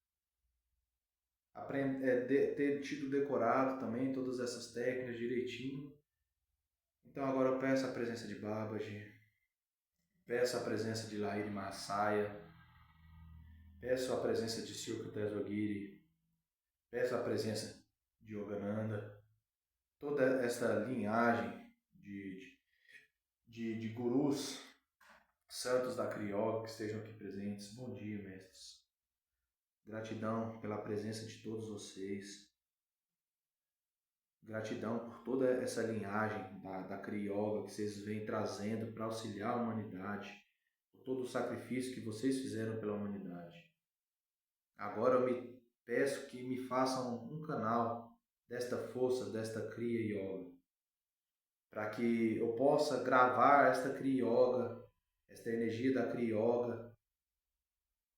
ter tido decorado também todas essas técnicas direitinho. Então, agora eu peço a presença de Babaji, peço a presença de Lahiri Mahasaya, peço a presença de Silka Tesogiri, peço a presença de Yogananda, toda essa linhagem de gurus santos da Kriya Yoga que estejam aqui presentes. Bom dia, mestres. Gratidão pela presença de todos vocês. Gratidão por toda essa linhagem da Kriya Yoga que vocês vêm trazendo para auxiliar a humanidade, por todo o sacrifício que vocês fizeram pela humanidade. Agora eu me peço que me façam um canal desta força, desta Kriya Yoga, para que eu possa gravar esta Kriya Yoga, esta energia da Kriya Yoga,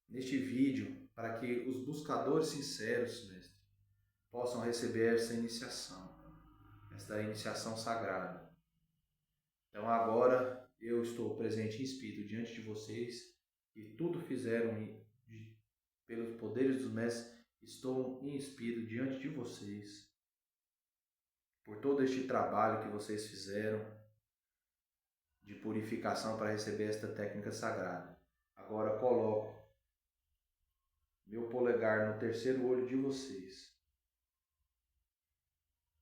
neste vídeo, para que os buscadores sinceros, mestre, possam receber essa iniciação sagrada. Então agora eu estou presente em espírito diante de vocês e tudo fizeram pelos poderes dos mestres. Estou em espírito diante de vocês por todo este trabalho que vocês fizeram de purificação para receber esta técnica sagrada. Agora coloco meu polegar no terceiro olho de vocês.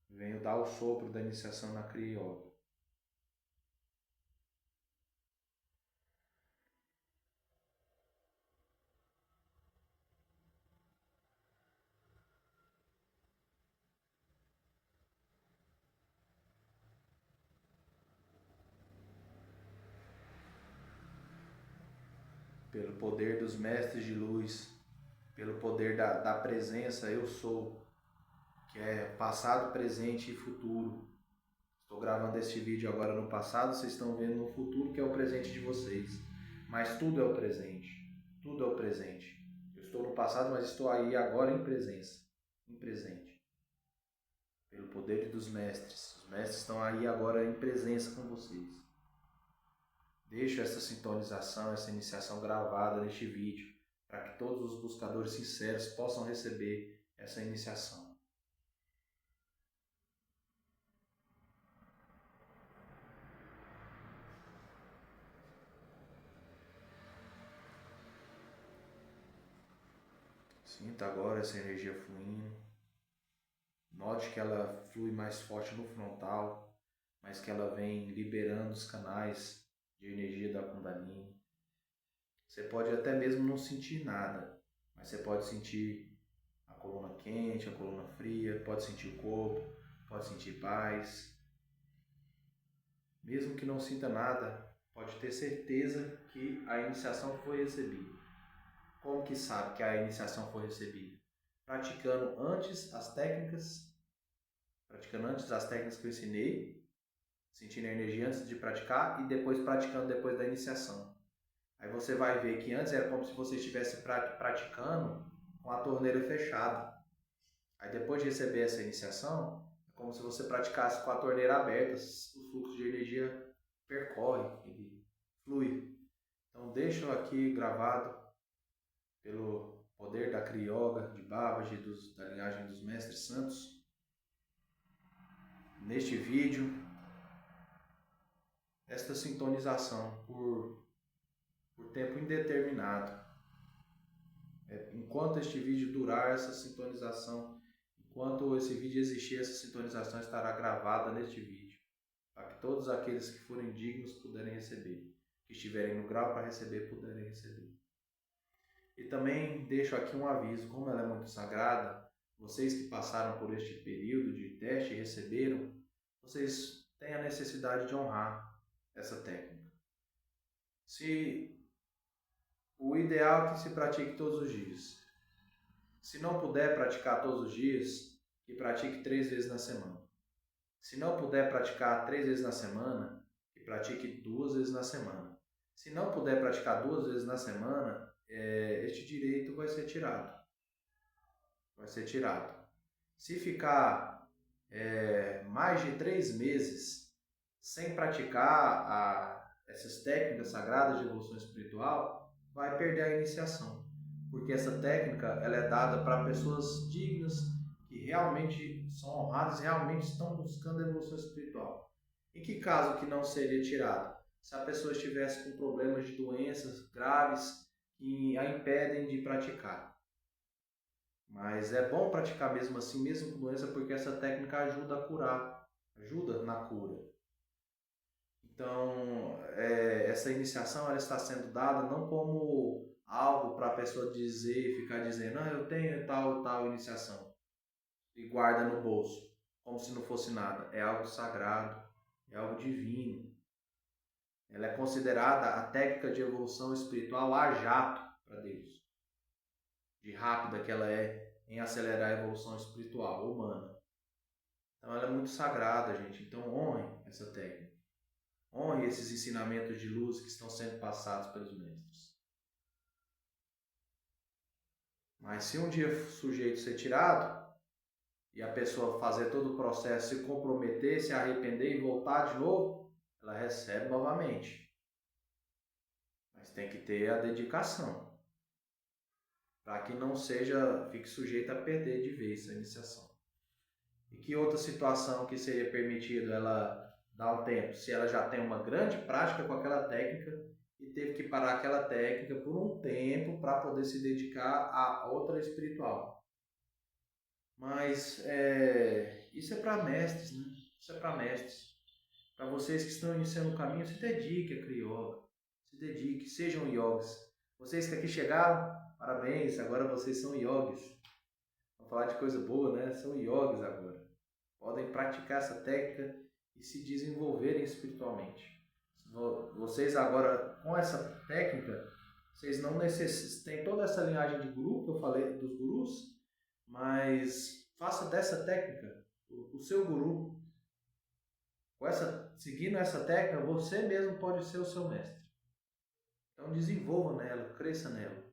Venho dar o sopro da iniciação na Kriya Yoga. Pelo poder dos mestres de luz, pelo poder da presença eu sou, que é passado, presente e futuro. Estou gravando este vídeo agora no passado, vocês estão vendo no futuro, que é o presente de vocês. Mas tudo é o presente. Tudo é o presente. Eu estou no passado, mas estou aí agora em presença, em presente. Pelo poder dos mestres. Os mestres estão aí agora em presença com vocês. Deixo essa sintonização, essa iniciação gravada neste vídeo, para que todos os buscadores sinceros possam receber essa iniciação. Sinta agora essa energia fluindo. Note que ela flui mais forte no frontal, mas que ela vem liberando os canais de energia da Kundalini. Você pode até mesmo não sentir nada, mas você pode sentir a coluna quente, a coluna fria, pode sentir o corpo, pode sentir paz. Mesmo que não sinta nada, pode ter certeza que a iniciação foi recebida. Como que sabe que a iniciação foi recebida? Praticando antes as técnicas que eu ensinei, sentindo a energia antes de praticar e depois praticando depois da iniciação. Aí você vai ver que antes era como se você estivesse praticando com a torneira fechada. Aí depois de receber essa iniciação, é como se você praticasse com a torneira aberta, o fluxo de energia percorre, ele flui. Então deixo aqui gravado pelo poder da Kriya Yoga, de Babaji, da linhagem dos Mestres Santos, neste vídeo, esta sintonização por tempo indeterminado. Enquanto este vídeo durar, essa sintonização, enquanto esse vídeo existir, essa sintonização estará gravada neste vídeo, para que todos aqueles que forem dignos puderem receber, que estiverem no grau para receber, puderem receber. E também deixo aqui um aviso, como ela é muito sagrada, vocês que passaram por este período de teste e receberam, vocês têm a necessidade de honrar essa técnica. O ideal é que se pratique todos os dias. Se não puder praticar todos os dias, que pratique 3 vezes na semana. Se não puder praticar 3 vezes na semana, que pratique 2 vezes na semana. Se não puder praticar 2 vezes na semana, este direito vai ser tirado. Vai ser tirado. Se ficar mais de 3 meses sem praticar essas técnicas sagradas de evolução espiritual, vai perder a iniciação, porque essa técnica ela é dada para pessoas dignas, que realmente são honradas, realmente estão buscando a evolução espiritual. Em que caso que não seria tirado? Se a pessoa estivesse com problemas de doenças graves que a impedem de praticar. Mas é bom praticar mesmo assim, mesmo com doença, porque essa técnica ajuda a curar, ajuda na cura. Então, essa iniciação ela está sendo dada não como algo para a pessoa dizer, ficar dizendo, eu tenho tal iniciação, e guarda no bolso, como se não fosse nada. É algo sagrado, é algo divino. Ela é considerada a técnica de evolução espiritual a jato para Deus, de rápida que ela é em acelerar a evolução espiritual humana. Então, ela é muito sagrada, gente. Então, honrem essa técnica. Honre esses ensinamentos de luz que estão sendo passados pelos mestres. Mas se um dia o sujeito ser tirado e a pessoa fazer todo o processo, se comprometer, se arrepender e voltar de novo, ela recebe novamente. Mas tem que ter a dedicação, para que não fique sujeito a perder de vez a iniciação. E que outra situação que seria permitido ela dar um tempo, se ela já tem uma grande prática com aquela técnica e teve que parar aquela técnica por um tempo para poder se dedicar a outra espiritual. Mas isso é para mestres, né? Isso é para mestres. Para vocês que estão iniciando o caminho, se dedique a Kriya Yoga. Se dedique, sejam yogis. Vocês que aqui chegaram, parabéns, agora vocês são yogis. Vamos falar de coisa boa, né? São yogis agora. Podem praticar essa técnica e se desenvolverem espiritualmente. Vocês agora, com essa técnica, vocês não necessitam, tem toda essa linhagem de guru que eu falei, dos gurus, mas faça dessa técnica o seu guru. Seguindo essa técnica, você mesmo pode ser o seu mestre. Então desenvolva nela, cresça nela.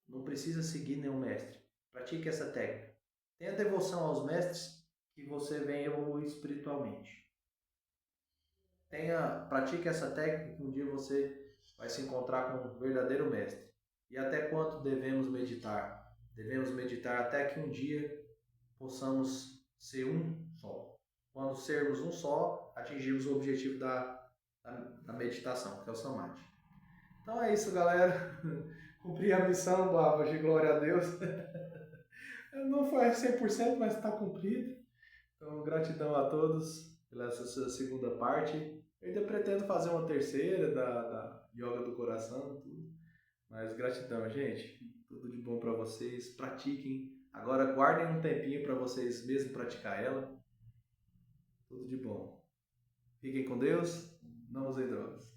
Não precisa seguir nenhum mestre. Pratique essa técnica. Tenha devoção aos mestres que você vem evoluir espiritualmente. Pratique essa técnica que um dia você vai se encontrar com um verdadeiro mestre. E até quanto devemos meditar? Devemos meditar até que um dia possamos ser um só. Quando sermos um só, atingirmos o objetivo da meditação, que é o Samadhi. Então é isso, galera. Cumpri a missão, Babaji, glória a Deus. Não foi 100%, mas está cumprido. Então, gratidão a todos pela essa segunda parte. Eu ainda pretendo fazer uma terceira da Yoga do Coração, tudo. Mas gratidão, gente. Tudo de bom para vocês. Pratiquem. Agora guardem um tempinho para vocês mesmos praticar ela. Tudo de bom. Fiquem com Deus. Não usem drogas.